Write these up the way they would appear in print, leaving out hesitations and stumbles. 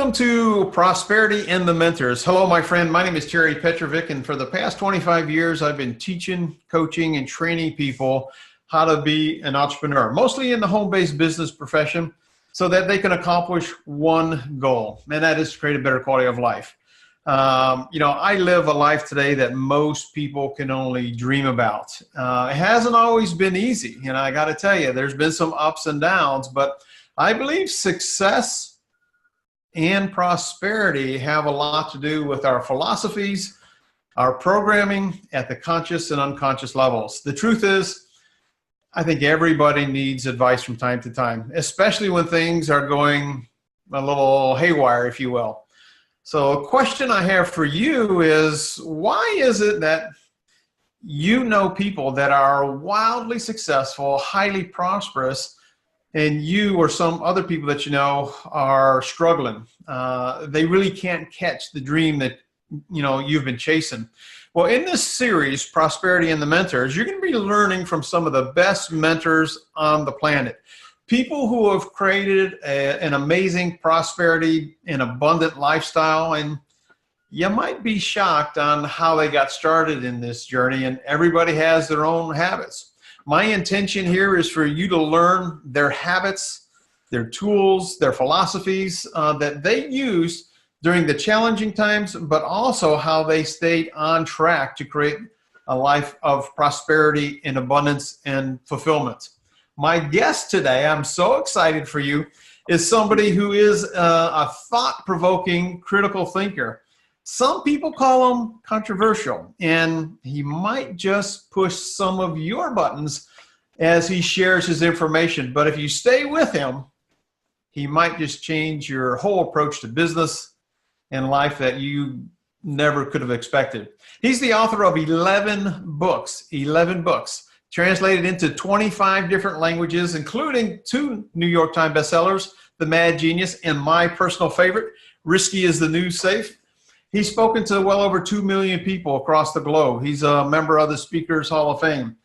Welcome to Prosperity and the Mentors. Hello, my friend. My name is Terry Petrovick, and for the past 25 years, I've been teaching, coaching, and training people how to be an entrepreneur, mostly in the home-based business profession, so that they can accomplish one goal, and that is to create a better quality of life. I live a life today that most people can only dream about. It hasn't always been easy, and I got to tell you, there's been some ups and downs, but I believe success and prosperity have a lot to do with our philosophies, our programming at the conscious and unconscious levels. The truth is, I think everybody needs advice from time to time, especially when things are going a little haywire, if you will. So a question I have for you is, why is it that you know people that are wildly successful, highly prosperous, and you or some other people that you know are struggling? They really can't catch the dream that you've been chasing. Well, in this series, Prosperity and the Mentors, you're going to be learning from some of the best mentors on the planet. People who have created an amazing prosperity and abundant lifestyle, and you might be shocked on how they got started in this journey, and everybody has their own habits. My intention here is for you to learn their habits, their tools, their philosophies that they used during the challenging times, but also how they stayed on track to create a life of prosperity and abundance and fulfillment. My guest today, I'm so excited for you, is somebody who is a thought-provoking critical thinker. Some people call him controversial, and he might just push some of your buttons as he shares his information. But if you stay with him, he might just change your whole approach to business and life that you never could have expected. He's the author of 11 books, translated into 25 different languages, including 2 New York Times bestsellers, The Mad Genius, and my personal favorite, Risky is the New Safe. He's spoken to well over 2 million people across the globe. He's a member of the Speakers Hall of Fame.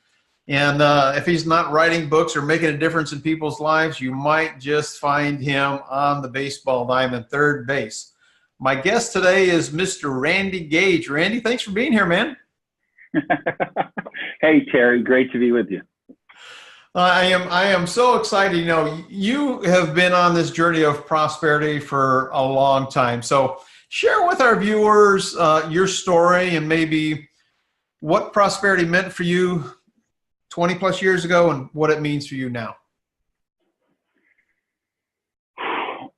And if he's not writing books or making a difference in people's lives, you might just find him on the baseball diamond, third base. My guest today is Mr. Randy Gage. Randy, thanks for being here, man. Hey, Terry, great to be with you. I am so excited. You have been on this journey of prosperity for a long time. So share with our viewers your story and maybe what prosperity meant for you 20 plus years ago and what it means for you now.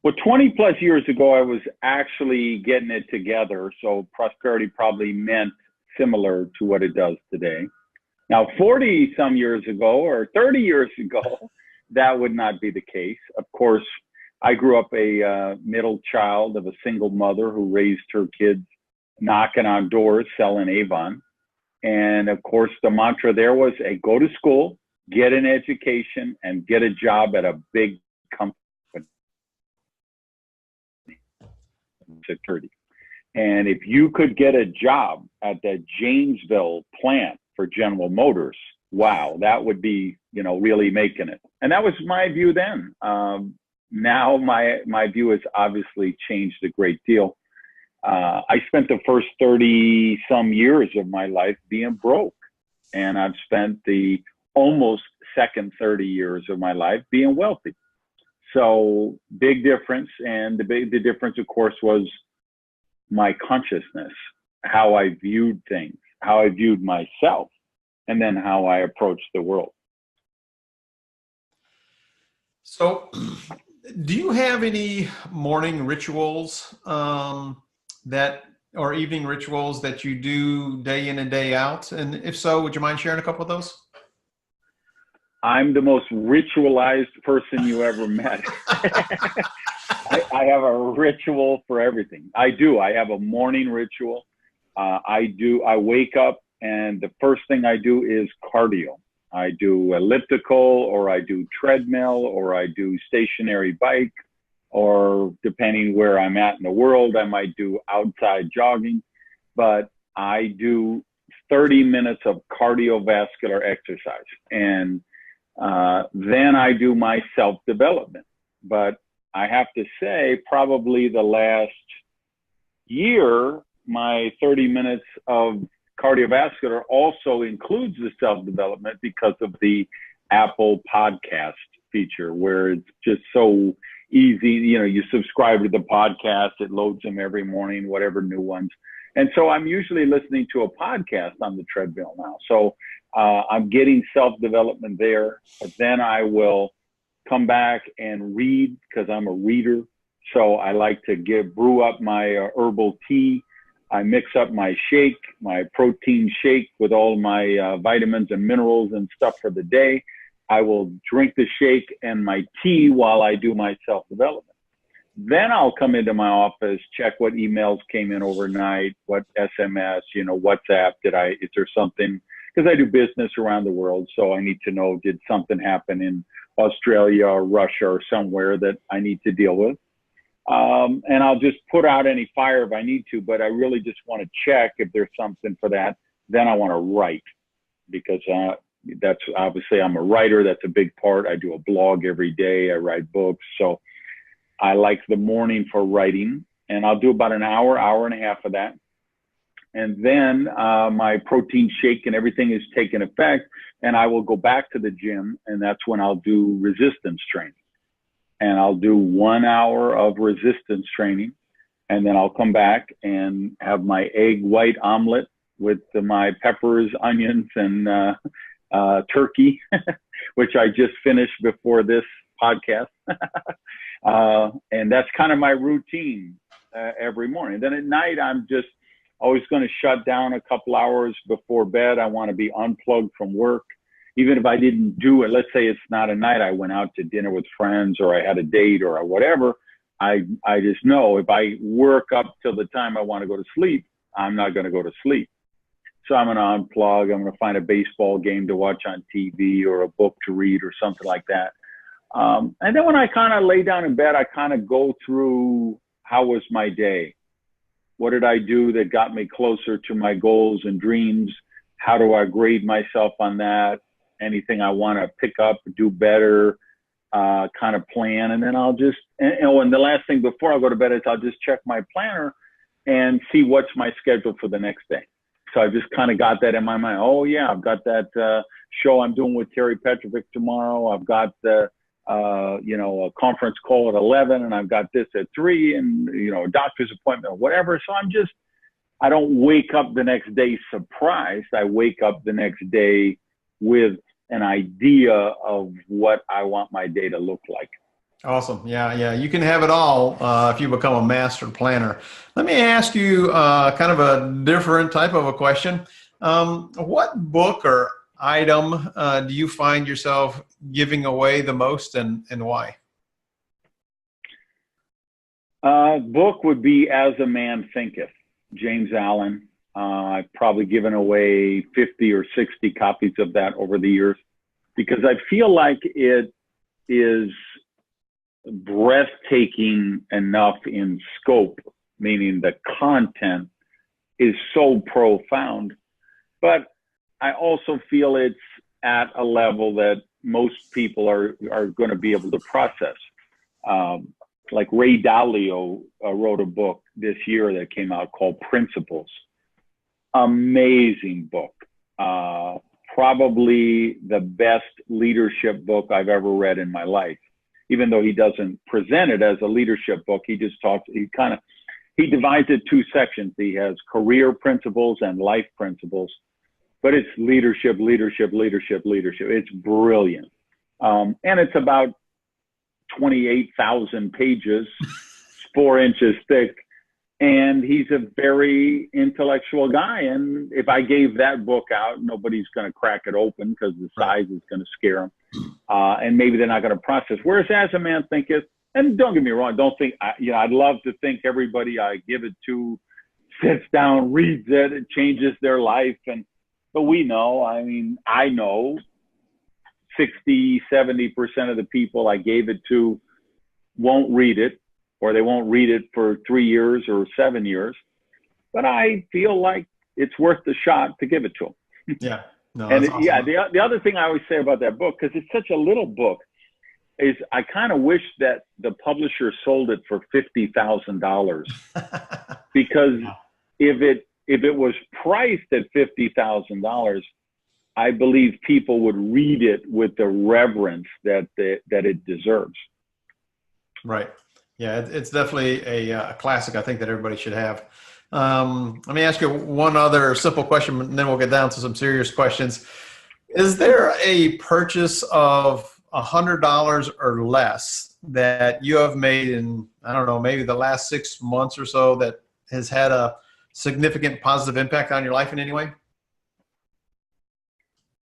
Well, 20 plus years ago, I was actually getting it together. So prosperity probably meant similar to what it does today. Now, 40 some years ago or 30 years ago, that would not be the case. Of course, I grew up a middle child of a single mother who raised her kids knocking on doors, selling Avon. And of course, the mantra there was, hey, go to school, get an education, and get a job at a big company. Security. And if you could get a job at the Janesville plant for General Motors, wow, that would be, really making it. And that was my view then. Now my view has obviously changed a great deal. I spent the first 30 some years of my life being broke, and I've spent the almost second 30 years of my life being wealthy. So big difference. And the difference, of course, was my consciousness, how I viewed things, how I viewed myself, and then how I approached the world. So do you have any morning rituals or evening rituals that you do day in and day out? And if so, would you mind sharing a couple of those? I'm the most ritualized person you ever met. I have a ritual for everything. I have a morning ritual. I wake up and the first thing I do is cardio. I do elliptical, or I do treadmill, or I do stationary bike, or depending where I'm at in the world, I might do outside jogging. But I do 30 minutes of cardiovascular exercise. And then I do my self-development. But I have to say, probably the last year, my 30 minutes of cardiovascular also includes the self-development because of the Apple podcast feature, where it's just so easy. You know, you subscribe to the podcast, it loads them every morning, whatever new ones. And so I'm usually listening to a podcast on the treadmill now. So I'm getting self-development there, but then I will come back and read because I'm a reader. So I like to brew up my herbal tea. I mix up my shake, my protein shake with all my vitamins and minerals and stuff for the day. I will drink the shake and my tea while I do my self-development. Then I'll come into my office, check what emails came in overnight, what SMS, WhatsApp, is there something, because I do business around the world. So I need to know, did something happen in Australia or Russia or somewhere that I need to deal with? And I'll just put out any fire if I need to, but I really just want to check if there's something for that. Then I want to write, because that's obviously, I'm a writer. That's a big part. I do a blog every day. I write books. So I like the morning for writing, and I'll do about an hour, hour and a half of that. And then my protein shake and everything is taking effect, and I will go back to the gym, and that's when I'll do resistance training. And I'll do 1 hour of resistance training, and then I'll come back and have my egg white omelet with my peppers, onions, and turkey, which I just finished before this podcast. And that's kind of my routine every morning. Then at night, I'm just always going to shut down a couple hours before bed. I want to be unplugged from work. Even if I didn't do it, let's say it's not a night, I went out to dinner with friends or I had a date or whatever, I just know if I work up till the time I want to go to sleep, I'm not going to go to sleep. So I'm going to unplug. I'm going to find a baseball game to watch on TV or a book to read or something like that. And then when I kind of lay down in bed, I kind of go through, how was my day? What did I do that got me closer to my goals and dreams? How do I grade myself on that? Anything I want to pick up, do better, kind of plan. And then I'll just, and the last thing before I go to bed is I'll just check my planner and see what's my schedule for the next day. So I just kind of got that in my mind. Oh yeah, I've got that show I'm doing with Terry Petrovick tomorrow. I've got the, a conference call at 11, and I've got this at 3, and, a doctor's appointment or whatever. So I don't wake up the next day surprised. I wake up the next day with an idea of what I want my day to look like. Awesome. Yeah. You can have it all if you become a master planner. Let me ask you kind of a different type of a question. What book or item do you find yourself giving away the most, and why? Book would be As a Man Thinketh, James Allen. I've probably given away 50 or 60 copies of that over the years, because I feel like it is breathtaking enough in scope, meaning the content is so profound, but I also feel it's at a level that most people are going to be able to process. Like Ray Dalio wrote a book this year that came out called Principles. Amazing book. Probably the best leadership book I've ever read in my life. Even though he doesn't present it as a leadership book, he just talks, he divides it 2 sections. He has career principles and life principles, but it's leadership. It's brilliant. And it's about 28,000 pages, 4 inches thick. And he's a very intellectual guy. And if I gave that book out, nobody's going to crack it open because the size is going to scare them. And maybe they're not going to process. Whereas As a Man Thinketh, and don't get me wrong, don't think, I'd love to think everybody I give it to sits down, reads it, it changes their life. But we know, I know 60, 70% of the people I gave it to won't read it, or they won't read it for 3 years or 7 years. But I feel like it's worth the shot to give it to them. Yeah. No, and awesome. the other thing I always say about that book, because it's such a little book, is I kind of wish that the publisher sold it for $50,000, because if it was priced at $50,000, I believe people would read it with the reverence that it deserves. Right. Yeah, it's definitely a classic I think that everybody should have. Let me ask you one other simple question, and then we'll get down to some serious questions. Is there a purchase of $100 or less that you have made in, I don't know, maybe the last 6 months or so that has had a significant positive impact on your life in any way?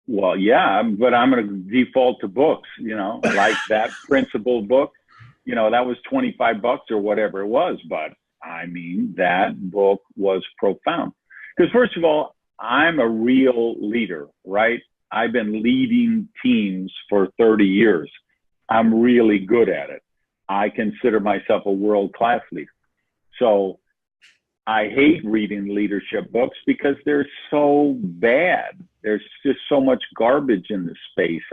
Well, yeah, but I'm going to default to books, like that Principle book, that was $25 or whatever it was. But I mean, that book was profound, because first of all, I'm a real leader, right? I've been leading teams for 30 years. I'm really good at it. I consider myself a world-class leader. So I hate reading leadership books because they're so bad. There's just so much garbage in the space.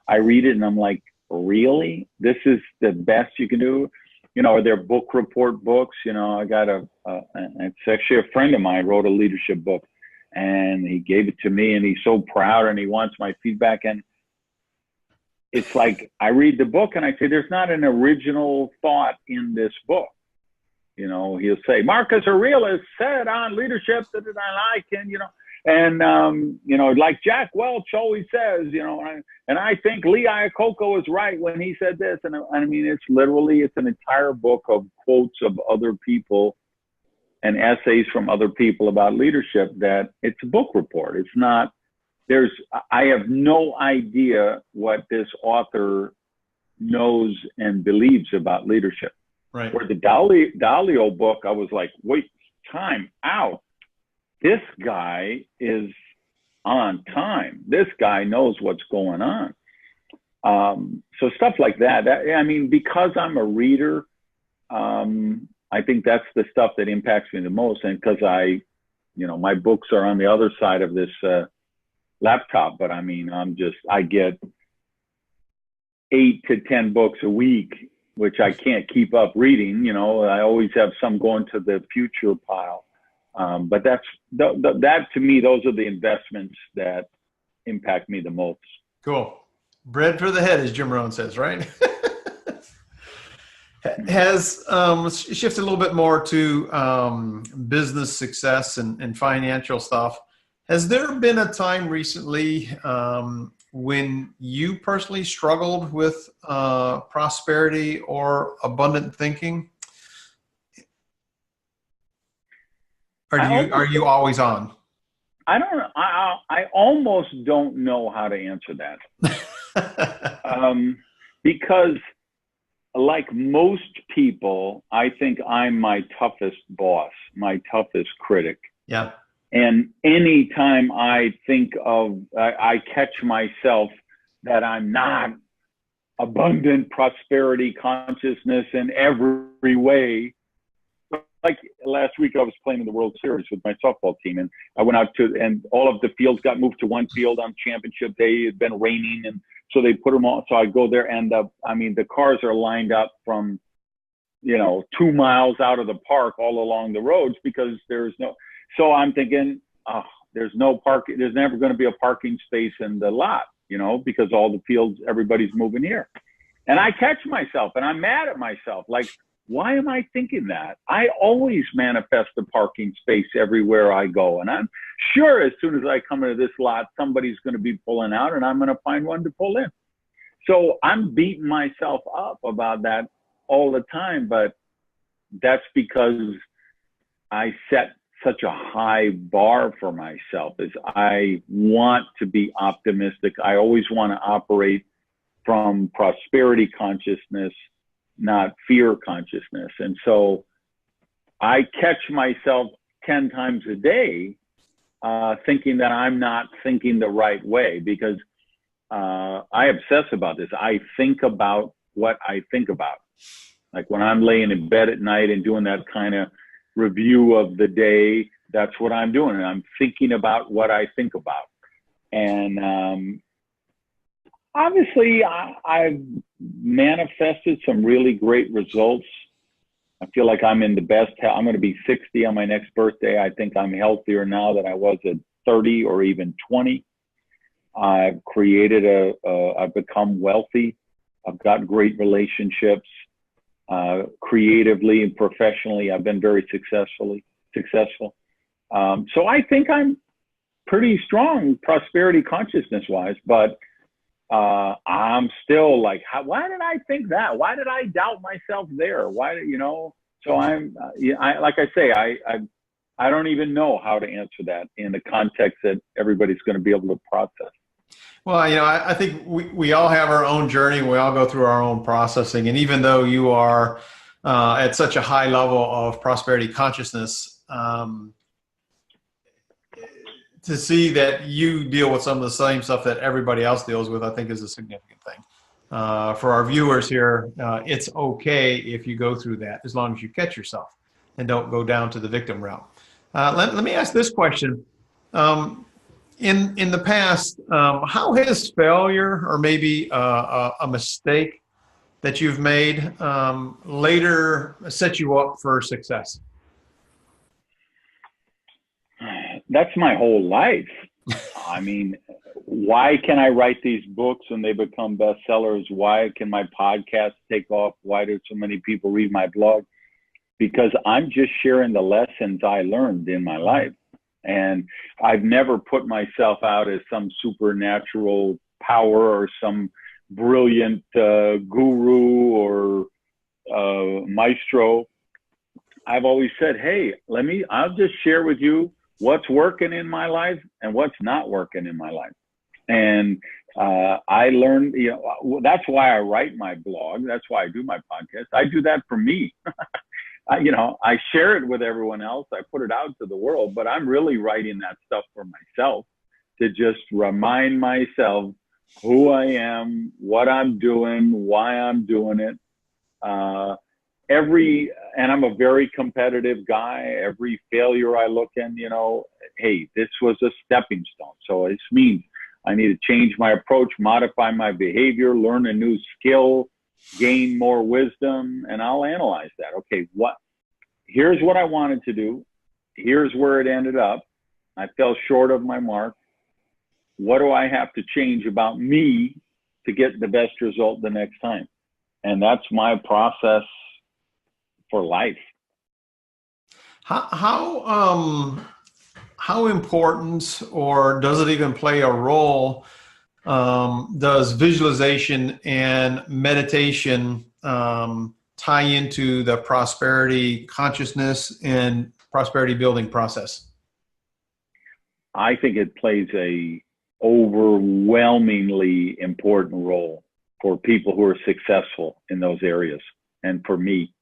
I read it and I'm like, really? This is the best you can do? Are there book report books? I got it's actually a friend of mine wrote a leadership book, and he gave it to me, and he's so proud and he wants my feedback. And it's like, I read the book and I say, there's not an original thought in this book. He'll say, Marcus Aurelius said on leadership that I like, and like Jack Welch always says, and I think Lee Iacocca was right when he said this. And I mean, it's an entire book of quotes of other people and essays from other people about leadership, that it's a book report. It's not, I have no idea what this author knows and believes about leadership. Right. Where the Dalio book, I was like, wait, time out. This guy is on time. This guy knows what's going on. So stuff like that. I mean, because I'm a reader, I think that's the stuff that impacts me the most. And because my books are on the other side of this laptop, but I mean, I get 8 to 10 books a week, which I can't keep up reading. I always have some going to the future pile. But that to me, those are the investments that impact me the most. Cool. Bread for the head, as Jim Rohn says, right? Has shifted a little bit more to business success and financial stuff. Has there been a time recently when you personally struggled with prosperity or abundant thinking? Are you always on? I don't know. I almost don't know how to answer that. Because like most people, I think I'm my toughest boss, my toughest critic. Yeah. And anytime I catch myself that I'm not abundant prosperity consciousness in every way. Like last week, I was playing in the World Series with my softball team, and I went out and all of the fields got moved to one field on championship day. It had been raining, and so they put them all. So I go there, and the cars are lined up from, 2 miles out of the park all along the roads because there's no. So I'm thinking, there's no parking. There's never going to be a parking space in the lot, because all the fields, everybody's moving here. And I catch myself, and I'm mad at myself, like, why am I thinking that? I always manifest a parking space everywhere I go. And I'm sure as soon as I come into this lot, somebody's going to be pulling out and I'm going to find one to pull in. So I'm beating myself up about that all the time. But that's because I set such a high bar for myself. Is I want to be optimistic. I always want to operate from prosperity consciousness, not fear consciousness. And so I catch myself 10 times a day thinking that I'm not thinking the right way, because I obsess about this. I think about what I think about. Like when I'm laying in bed at night and doing that kind of review of the day, that's what I'm doing. And I'm thinking about what I think about. And Obviously, I've manifested some really great results. I feel like I'm in the best health. I'm going to be 60 on my next birthday. I think I'm healthier now than I was at 30 or even 20. I've I've become wealthy. I've got great relationships. Creatively and professionally, I've been very successful. So I think I'm pretty strong prosperity consciousness wise, but I'm still like, why did I think that? Why did I doubt myself there? So like I say, I don't even know how to answer that in the context that everybody's going to be able to process. Well, I think we all have our own journey. We all go through our own processing. And even though you are at such a high level of prosperity consciousness, to see that you deal with some of the same stuff that everybody else deals with, I think is a significant thing. For our viewers here, it's okay if you go through that as long as you catch yourself and don't go down to the victim route. Let me ask this question. In the past, how has failure or maybe a mistake that you've made later set you up for success? That's my whole life. I mean, why can I write these books and they become bestsellers? Why can my podcast take off? Why do so many people read my blog? Because I'm just sharing the lessons I learned in my life. And I've never put myself out as some supernatural power or some brilliant guru or maestro. I've always said, hey, I'll just share with you what's working in my life and what's not working in my life. And I learned, that's why I write my blog. That's why I do my podcast. I do that for me. I share it with everyone else. I put it out to the world, but I'm really writing that stuff for myself to just remind myself who I am, what I'm doing, why I'm doing it. And I'm a very competitive guy. Every failure I look in, hey, this was a stepping stone. So it means I need to change my approach, modify my behavior, learn a new skill, gain more wisdom, and I'll analyze that. Okay, here's what I wanted to do. Here's where it ended up. I fell short of my mark. What do I have to change about me to get the best result the next time? And that's my process for life. How important, or does it even play a role, does visualization and meditation tie into the prosperity consciousness and prosperity building process? I think it plays a overwhelmingly important role for people who are successful in those areas. And for me,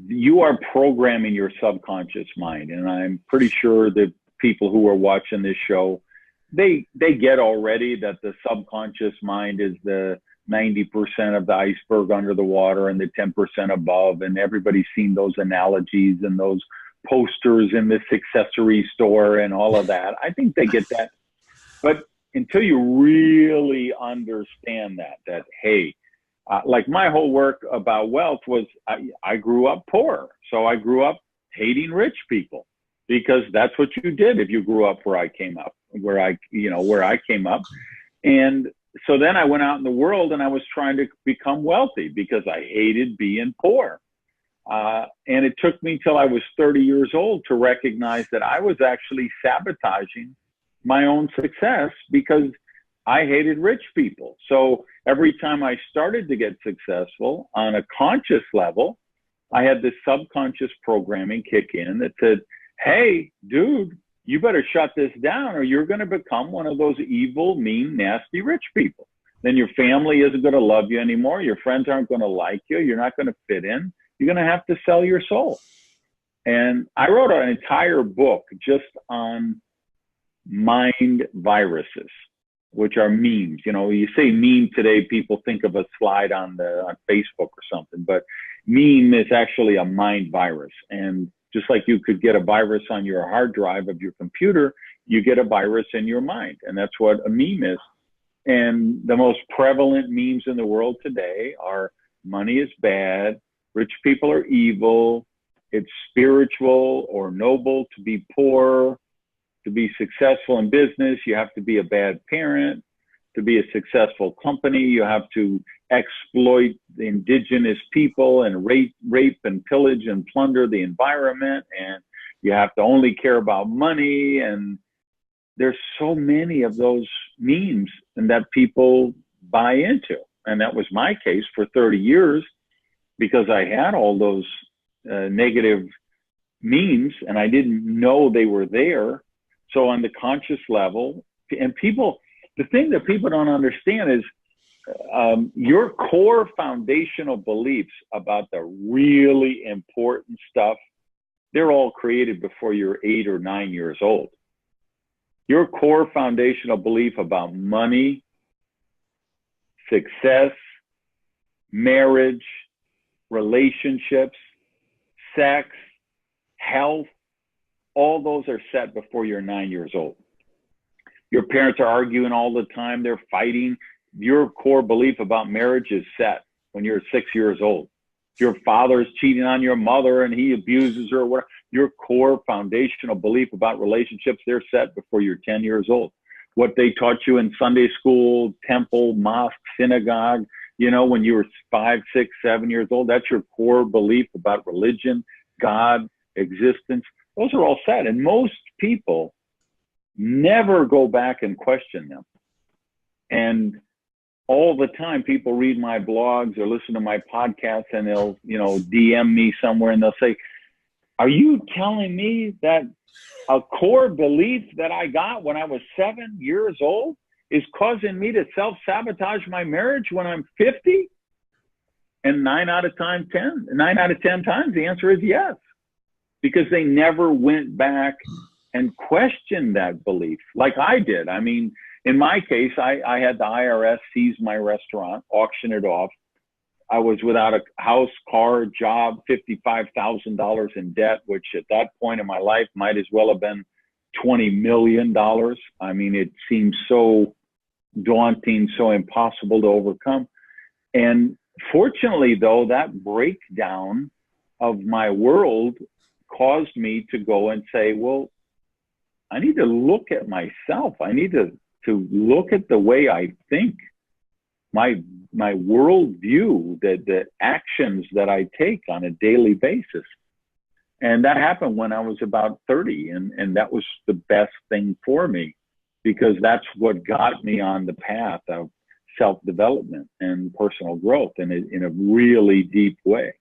you are programming your subconscious mind. And I'm pretty sure that people who are watching this show, they get already that the subconscious mind is the 90% of the iceberg under the water and the 10% above. And everybody's seen those analogies and those posters in the accessory store and all of that. I think they get that. But until you really understand that, hey, like my whole work about wealth was I grew up poor. So I grew up hating rich people because that's what you did if you grew up where I came up. And so then I went out in the world and I was trying to become wealthy because I hated being poor. And it took me till I was 30 years old to recognize that I was actually sabotaging my own success because I hated rich people. So every time I started to get successful on a conscious level, I had this subconscious programming kick in that said, hey, dude, you better shut this down or you're going to become one of those evil, mean, nasty rich people. Then your family isn't going to love you anymore. Your friends aren't going to like you. You're not going to fit in. You're going to have to sell your soul. And I wrote an entire book just on mind viruses, which are memes. You say meme today, people think of a slide on Facebook or something, but meme is actually a mind virus. And just like you could get a virus on your hard drive of your computer, you get a virus in your mind. And that's what a meme is. And the most prevalent memes in the world today are money is bad, rich people are evil, it's spiritual or noble to be poor, to be successful in business, you have to be a bad parent, to be a successful company, you have to exploit the indigenous people and rape and pillage and plunder the environment, and you have to only care about money. And there's so many of those memes and that people buy into. And that was my case for 30 years because I had all those negative memes and I didn't know they were there. So on the conscious level, and people, the thing that people don't understand is your core foundational beliefs about the really important stuff, they're all created before you're 8 or 9 years old. Your core foundational belief about money, success, marriage, relationships, sex, health, all those are set before you're 9 years old. Your parents are arguing all the time, they're fighting. Your core belief about marriage is set when you're 6 years old. Your father's cheating on your mother and he abuses her, or whatever. Your core foundational belief about relationships, they're set before you're 10 years old. What they taught you in Sunday school, temple, mosque, synagogue, you know, when you were 5, 6, 7 years old, that's your core belief about religion, God, existence. Those are all set. And most people never go back and question them. And all the time, people read my blogs or listen to my podcasts and they'll, you know, DM me somewhere and they'll say, are you telling me that a core belief that I got when I was 7 years old is causing me to self-sabotage my marriage when I'm 50? And 9 out of 10 times, the answer is yes, because they never went back and questioned that belief like I did. I mean, in my case, I had the IRS seize my restaurant, auction it off. I was without a house, car, job, $55,000 in debt, which at that point in my life might as well have been $20 million. I mean, it seemed so daunting, so impossible to overcome. And fortunately, though, that breakdown of my world caused me to go and say, well, I need to look at myself. I need to look at the way I think, my worldview, the actions that I take on a daily basis. And that happened when I was about 30. And that was the best thing for me, because that's what got me on the path of self-development and personal growth in a really deep way.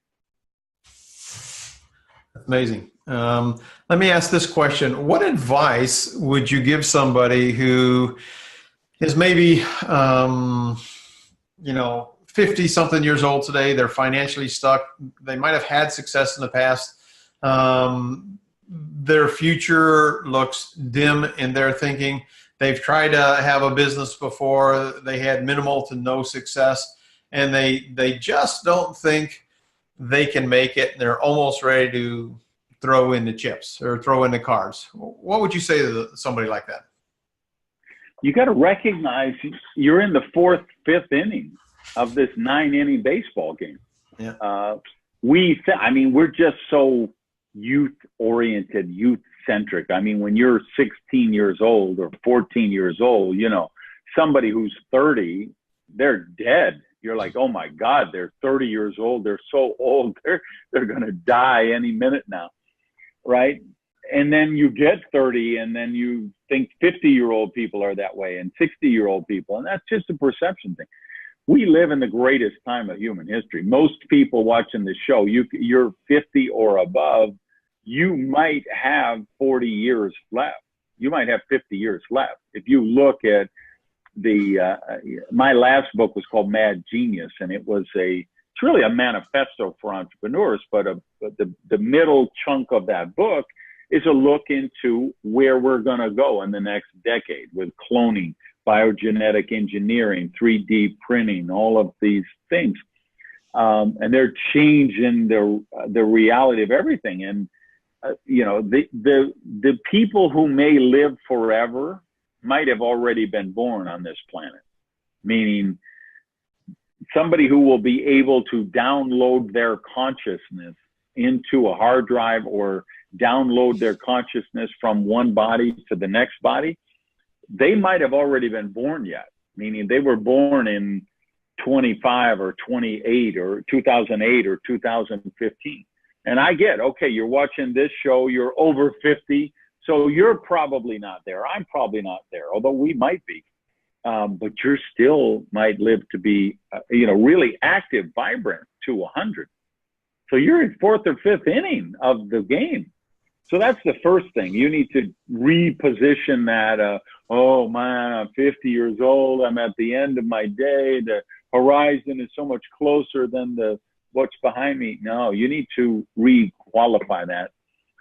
Amazing. Let me ask this question. What advice would you give somebody who is maybe, 50 something years old today? They're financially stuck. They might have had success in the past. Their future looks dim in their thinking. They've tried to have a business before. They had minimal to no success, and they just don't think they can make it. They're almost ready to throw in the chips or throw in the cards. What would you say to somebody like that? You got to recognize you're in the 4th, 5th inning of this 9-inning baseball game. Yeah. We're just so youth-oriented, youth-centric. I mean, when you're 16 years old or 14 years old, you know, somebody who's 30, they're dead. You're like, oh my God, they're 30 years old. They're so old. They're going to die any minute now. Right. And then you get 30 and then you think 50-year-old people are that way and 60-year-old people. And that's just a perception thing. We live in the greatest time of human history. Most people watching the show, you're 50 or above, you might have 40 years left. You might have 50 years left. If you look at my last book was called Mad Genius, and it's really a manifesto for entrepreneurs, but the middle chunk of that book is a look into where we're going to go in the next decade with cloning, biogenetic engineering, 3D printing, all of these things. And they're changing the reality of everything. And, the people who may live forever might have already been born on this planet. meaning somebody who will be able to download their consciousness into a hard drive or download their consciousness from one body to the next body, they might have already been born yet, meaning they were born in 25 or 28 or 2008 or 2015. And I get, okay, you're watching this show, you're over 50, so you're probably not there. I'm probably not there, although we might be. But you're still might live to be, really active, vibrant to 100. So you're in fourth or fifth inning of the game. So that's the first thing. You need to reposition that, oh man, I'm 50 years old. I'm at the end of my day. The horizon is so much closer than what's behind me. No, you need to re-qualify that.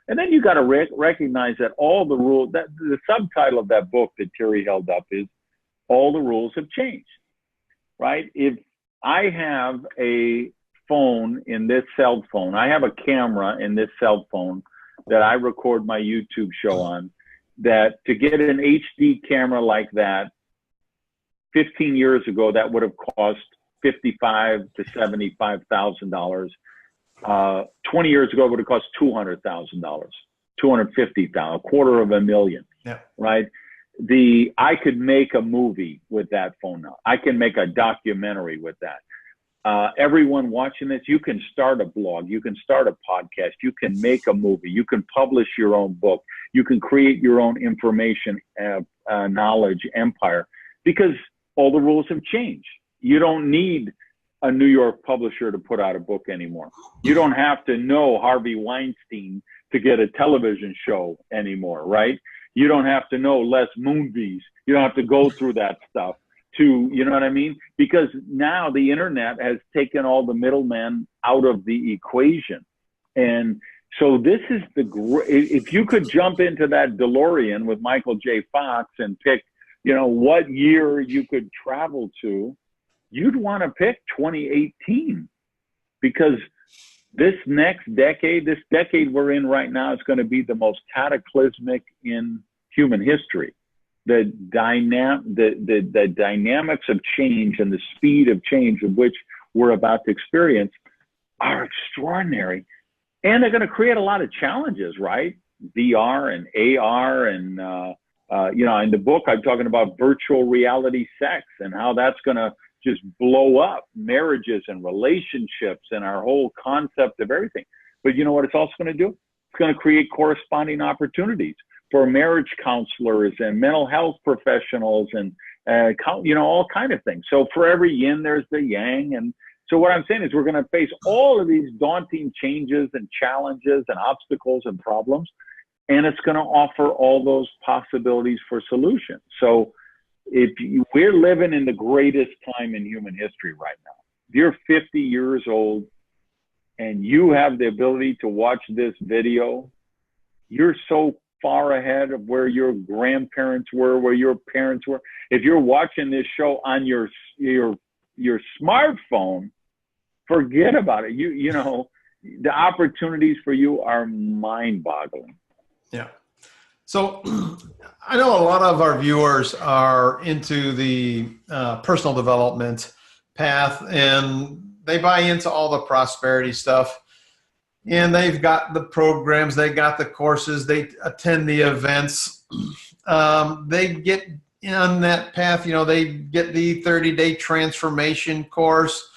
And then you got to recognize that all the rules, that the subtitle of that book that Terry held up is all the rules have changed, right? If I have a phone in this cell phone, I have a camera in this cell phone that I record my YouTube show on, that to get an HD camera like that, 15 years ago, that would have cost $55,000 to $75,000. 20 years ago, it would have cost $200,000, $250,000, $250,000, yeah, right? I could make a movie with that phone now. I can make a documentary with that. Everyone watching this, you can start a blog, you can start a podcast, you can make a movie, you can publish your own book, you can create your own information, knowledge empire, because all the rules have changed. You don't need a New York publisher to put out a book anymore. You don't have to know Harvey Weinstein to get a television show anymore, right? You don't have to know Les Moonves. You don't have to go through that stuff to, you know what I mean? Because now the internet has taken all the middlemen out of the equation. And so this is if you could jump into that DeLorean with Michael J. Fox and pick, what year you could travel to, you'd want to pick 2018, because this next decade, this decade we're in right now, is going to be the most cataclysmic in human history. The dynamics of change and the speed of change of which we're about to experience are extraordinary. And they're going to create a lot of challenges, right? VR and AR and, in the book, I'm talking about virtual reality sex and how that's going to just blow up marriages and relationships and our whole concept of everything. But you know what it's also going to do? It's going to create corresponding opportunities for marriage counselors and mental health professionals and, all kinds of things. So for every yin, there's the yang. And so what I'm saying is we're going to face all of these daunting changes and challenges and obstacles and problems. And it's going to offer all those possibilities for solutions. So we're living in the greatest time in human history right now. If you're 50 years old and you have the ability to watch this video, you're so far ahead of where your grandparents were, where your parents were. If you're watching this show on your smartphone, forget about it. The opportunities for you are mind-boggling. Yeah. So I know a lot of our viewers are into the personal development path, and they buy into all the prosperity stuff. And they've got the programs, they got the courses, they attend the events. They get on that path, they get the 30-day transformation course.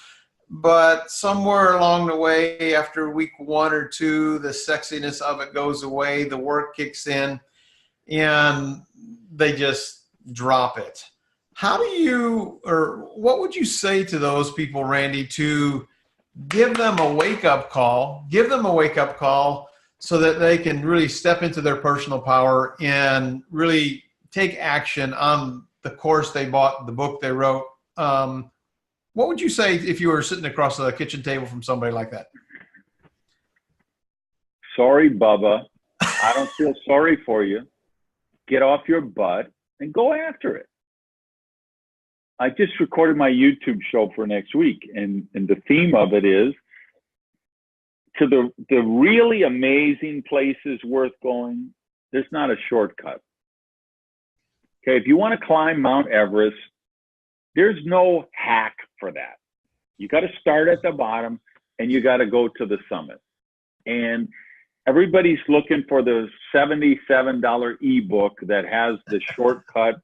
But somewhere along the way, after week 1 or 2, the sexiness of it goes away, the work kicks in, and they just drop it. What would you say to those people, Randy, to give them a wake-up call so that they can really step into their personal power and really take action on the course they bought, the book they wrote? What would you say if you were sitting across the kitchen table from somebody like that? Sorry, Bubba. I don't feel sorry for you. Get off your butt and go after it. I just recorded my YouTube show for next week, and the theme of it is to the really amazing places worth going. There's not a shortcut. Okay, if you want to climb Mount Everest, There's no hack for that. You got to start at the bottom and you got to go to the summit. And everybody's looking for the $77 ebook that has the shortcut,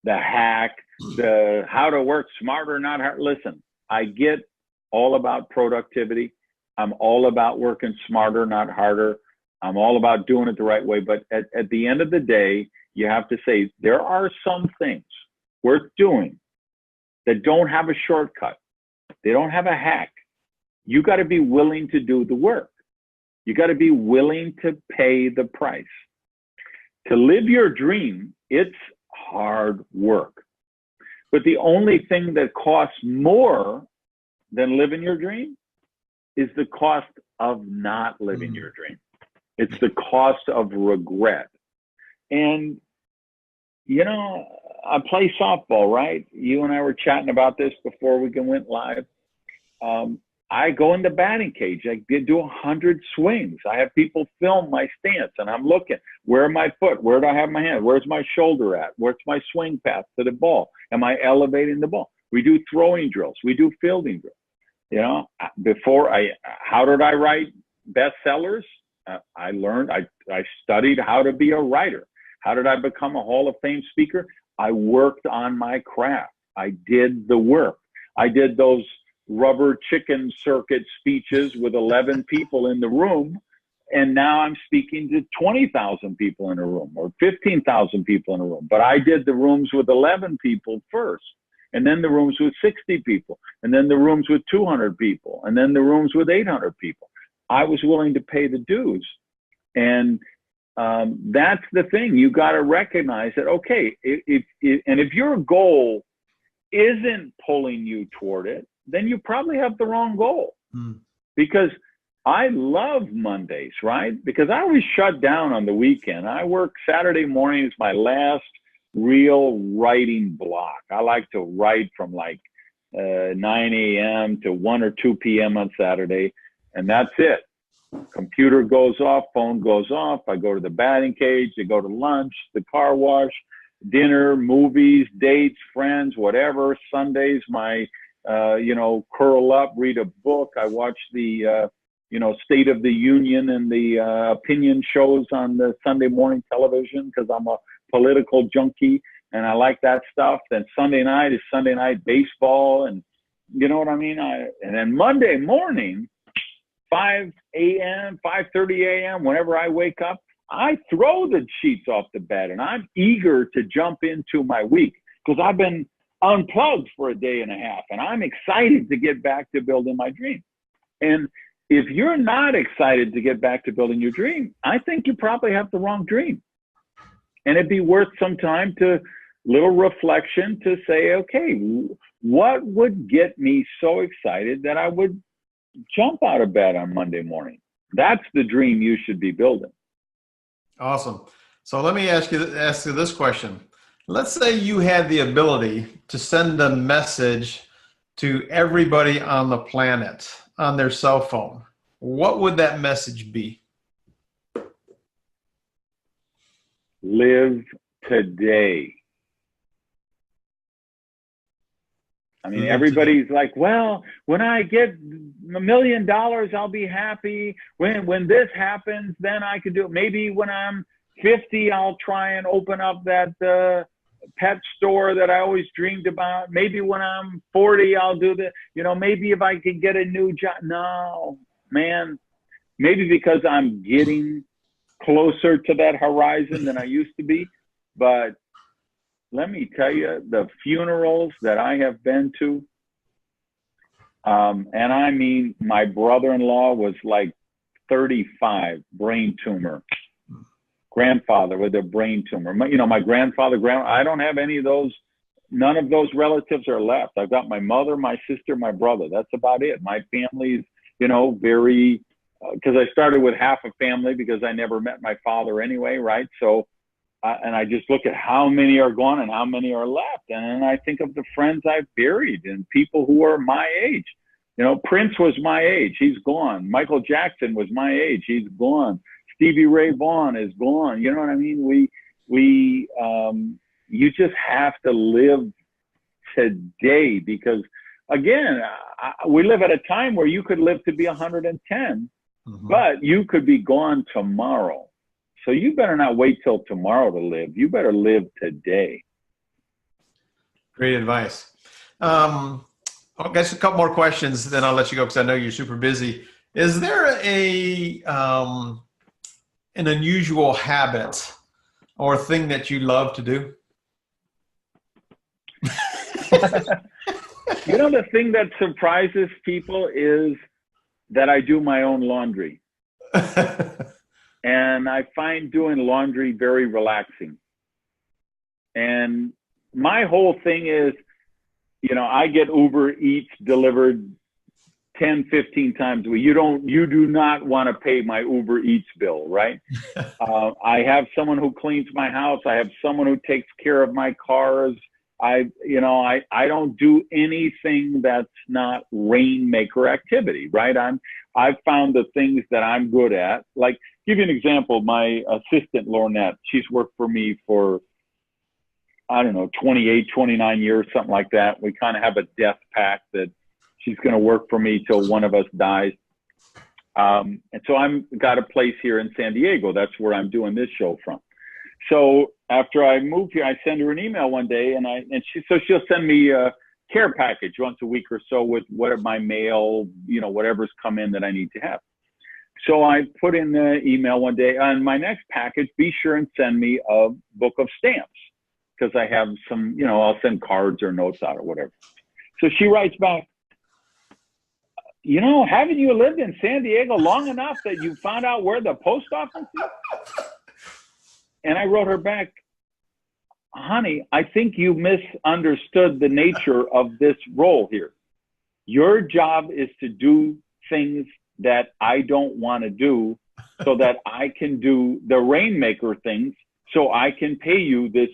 the hack, the how to work smarter, not hard. Listen, I get all about productivity. I'm all about working smarter, not harder. I'm all about doing it the right way. But at the end of the day, you have to say there are some things worth doing that don't have a shortcut. They don't have a hack. You got to be willing to do the work. You got to be willing to pay the price. To live your dream, it's hard work. But the only thing that costs more than living your dream is the cost of not living your dream. It's the cost of regret. And, you know, I play softball, right? You and I were chatting about this before we went live. I go in the batting cage. I do 100 swings. I have people film my stance, and I'm looking. Where my foot? Where do I have my hand? Where's my shoulder at? Where's my swing path to the ball? Am I elevating the ball? We do throwing drills. We do fielding drills. You know, how did I write bestsellers? I learned, I studied how to be a writer. How did I become a Hall of Fame speaker? I worked on my craft. I did the work. I did those rubber chicken circuit speeches with 11 people in the room. And now I'm speaking to 20,000 people in a room or 15,000 people in a room. But I did the rooms with 11 people first, and then the rooms with 60 people, and then the rooms with 200 people, and then the rooms with 800 people. I was willing to pay the dues. And that's the thing. You got to recognize that, okay, if your goal isn't pulling you toward it, then you probably have the wrong goal. Because I love Mondays, right? Because I always shut down on the weekend. I work Saturday morning is my last real writing block. I like to write from like 9 a.m. to 1 or 2 p.m. on Saturday, and that's it. Computer goes off, phone goes off. I go to the batting cage. I go to lunch, the car wash, dinner, movies, dates, friends, whatever. Sundays, my curl up, read a book. I watch the State of the Union and the opinion shows on the Sunday morning television because I'm a political junkie and I like that stuff. Then Sunday night is Sunday night baseball, and you know what I mean? And then Monday morning, 5 a.m., 5:30 a.m., whenever I wake up, I throw the sheets off the bed and I'm eager to jump into my week because I've been unplugged for a day and a half and I'm excited to get back to building my dream. And if you're not excited to get back to building your dream, I think you probably have the wrong dream. And it'd be worth some time to little reflection to say, okay, what would get me so excited that I would jump out of bed on Monday morning? That's the dream you should be building. Awesome. So let me ask you this question. Let's say you had the ability to send a message to everybody on the planet on their cell phone. What would that message be? Live today. I mean, everybody's like, well, when I get $1 million, I'll be happy. When this happens, then I could do it. Maybe when I'm 50, I'll try and open up that pet store that I always dreamed about. Maybe when I'm 40, I'll do that. Maybe if I could get a new job. No, man, maybe because I'm getting closer to that horizon than I used to be. But let me tell you, the funerals that I have been to, and I mean, my brother-in-law was like 35, brain tumor. Grandfather with a brain tumor. My grandfather, I don't have any of those. None of those relatives are left. I've got my mother, my sister, my brother. That's about it. My family's, very, because I started with half a family because I never met my father anyway, right? So, and I just look at how many are gone and how many are left. And then I think of the friends I've buried and people who are my age. Prince was my age. He's gone. Michael Jackson was my age. He's gone. Stevie Ray Vaughan is gone. You know what I mean? You just have to live today, because again, we live at a time where you could live to be 110, but you could be gone tomorrow. So you better not wait till tomorrow to live. You better live today. Great advice. I guess a couple more questions, then I'll let you go because I know you're super busy. Is there an unusual habit or thing that you love to do? You know, the thing that surprises people is that I do my own laundry. And I find doing laundry very relaxing. And my whole thing is, you know, I get Uber Eats delivered 10, 15 times a week. You do not want to pay my Uber Eats bill, right? I have someone who cleans my house. I have someone who takes care of my cars. I don't do anything that's not rainmaker activity, right? I've found the things that I'm good at. Like, give you an example, my assistant, Lornette, she's worked for me for, I don't know, 28, 29 years, something like that. We kind of have a death pact that she's going to work for me till one of us dies. And so I'm got a place here in San Diego. That's where I'm doing this show from. So after I moved here, I send her an email one day, so she'll send me a care package once a week or so with whatever my mail, you know, whatever's come in that I need to have. So I put in the email one day, on my next package, be sure and send me a book of stamps, because I have some, you know, I'll send cards or notes out or whatever. So she writes back, you know, haven't you lived in San Diego long enough that you found out where the post office is? And I wrote her back, honey, I think you misunderstood the nature of this role here. Your job is to do things that I don't want to do so that I can do the rainmaker things, so I can pay you this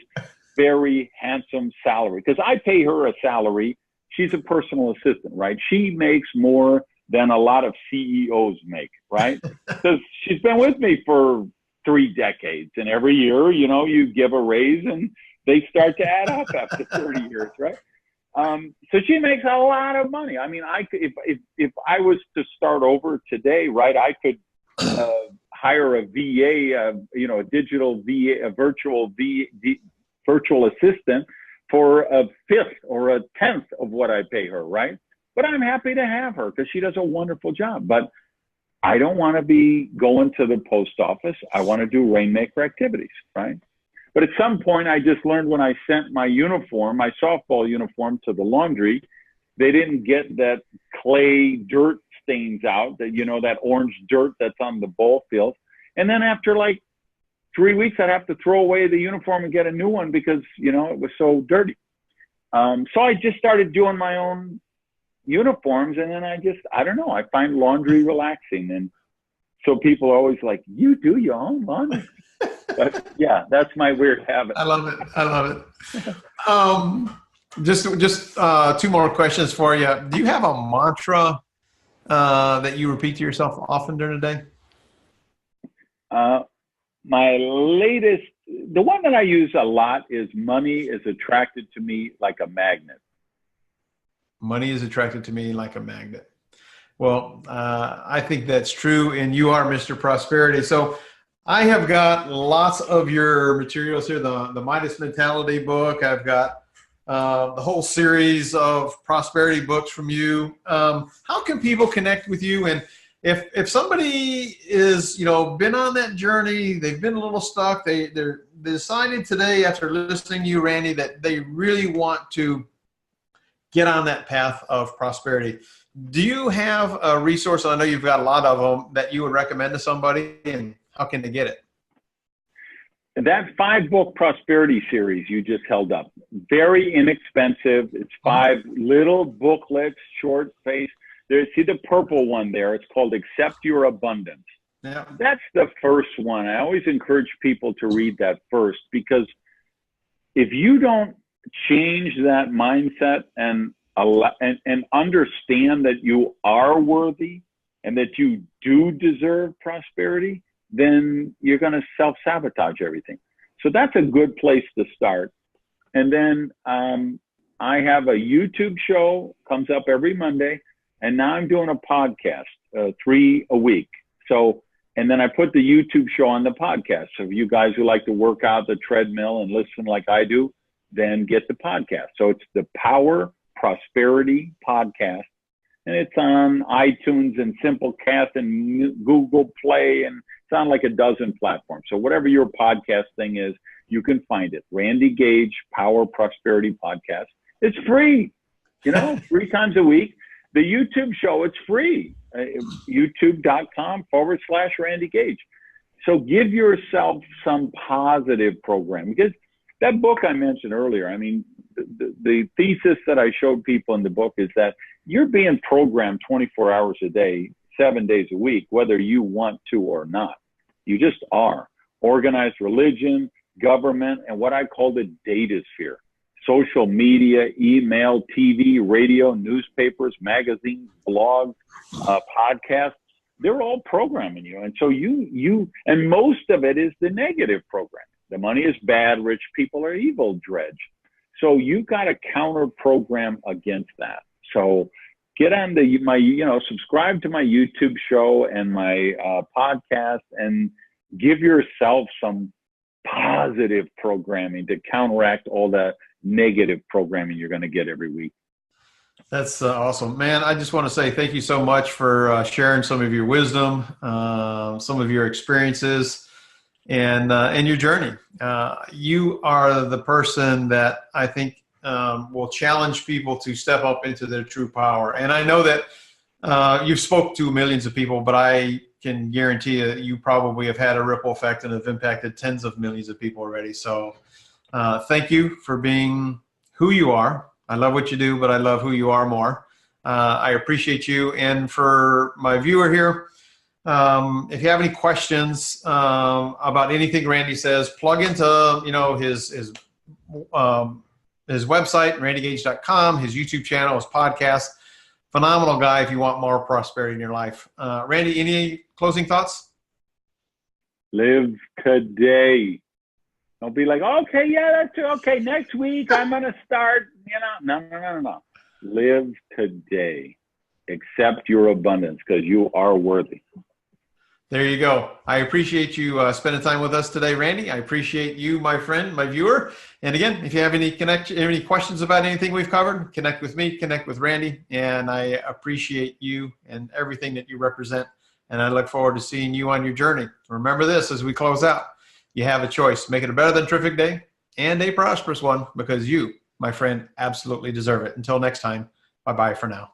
very handsome salary. Because I pay her a salary. She's a personal assistant, right? She makes more than a lot of CEOs make, right? Because she's been with me for 3 decades. And every year, you know, you give a raise and they start to add up after 30 years, right? So she makes a lot of money. I mean, if I was to start over today, right, I could hire a VA, you know, a digital VA, a virtual assistant for a 5th or a 10th of what I pay her, right? But I'm happy to have her because she does a wonderful job. But I don't want to be going to the post office. I want to do rainmaker activities, right? But at some point, I just learned when I sent my uniform, my softball uniform, to the laundry, they didn't get that clay dirt stains out, that, you know, that orange dirt that's on the ball field. And then after like 3 weeks, I'd have to throw away the uniform and get a new one because, you know, it was so dirty. So I just started doing my own uniforms, and then I don't know, I find laundry relaxing. And so people are always like, you do your own laundry? But yeah, that's my weird habit. I love it. Just 2 more questions for you. Do you have a mantra that you repeat to yourself often during the day? My latest, the one that I use a lot is money is attracted to me like a magnet. Money is attracted to me like a magnet. Well, I think that's true, and you are Mr. Prosperity. So I have got lots of your materials here, the Midas Mentality book. I've got the whole series of prosperity books from you. How can people connect with you? And if somebody is, you know, been on that journey, they've been a little stuck, they decided today after listening to you, Randy, that they really want to get on that path of prosperity. Do you have a resource? I know you've got a lot of them that you would recommend to somebody, and how can they get it? That 5-book prosperity series you just held up, very inexpensive. It's 5 little booklets, short face. See the purple one there? It's called Accept Your Abundance. Yeah. That's the first one. I always encourage people to read that first, because if you don't change that mindset and understand that you are worthy and that you do deserve prosperity, then you're going to self-sabotage everything. So that's a good place to start. And then I have a YouTube show, comes up every Monday, and now I'm doing a podcast, 3 a week. So, and then I put the YouTube show on the podcast. So if you guys who like to work out the treadmill and listen like I do, then get the podcast. So it's the Power Prosperity Podcast, and it's on iTunes and Simplecast and Google Play, and it's on like a dozen platforms. So whatever your podcast thing is, you can find it. Randy Gage, Power Prosperity Podcast. It's free, 3 times a week. The YouTube show, it's free. YouTube.com/Randy Gage. So give yourself some positive program, because that book I mentioned earlier, I mean, the thesis that I showed people in the book is that you're being programmed 24 hours a day, 7 days a week, whether you want to or not. You just are. Organized religion, government, and what I call the data sphere. Social media, email, TV, radio, newspapers, magazines, blogs, podcasts, they're all programming you. And so and most of it is the negative programming. The money is bad, rich people are evil, dredge. So you got to counter program against that. So get on subscribe to my YouTube show and my podcast, and give yourself some positive programming to counteract all that negative programming you're going to get every week. That's awesome, man. I just want to say thank you so much for sharing some of your wisdom, some of your experiences, and your journey. You are the person that I think will challenge people to step up into their true power. And I know that you've spoke to millions of people, but I can guarantee you probably have had a ripple effect and have impacted tens of millions of people already. So thank you for being who you are. I love what you do, but I love who you are more. I appreciate you. And for my viewer here, if you have any questions about anything Randy says, plug into his website, randygage.com, his YouTube channel, his podcast. Phenomenal guy if you want more prosperity in your life. Randy, any closing thoughts? Live today. Don't be like, okay, yeah, that's okay. Next week I'm going to start, No. Live today. Accept your abundance, because you are worthy. There you go. I appreciate you spending time with us today, Randy. I appreciate you, my friend, my viewer. And again, if you have any questions about anything we've covered, connect with me, connect with Randy. And I appreciate you and everything that you represent. And I look forward to seeing you on your journey. Remember this as we close out. You have a choice. Make it a better than terrific day and a prosperous one, because you, my friend, absolutely deserve it. Until next time, bye-bye for now.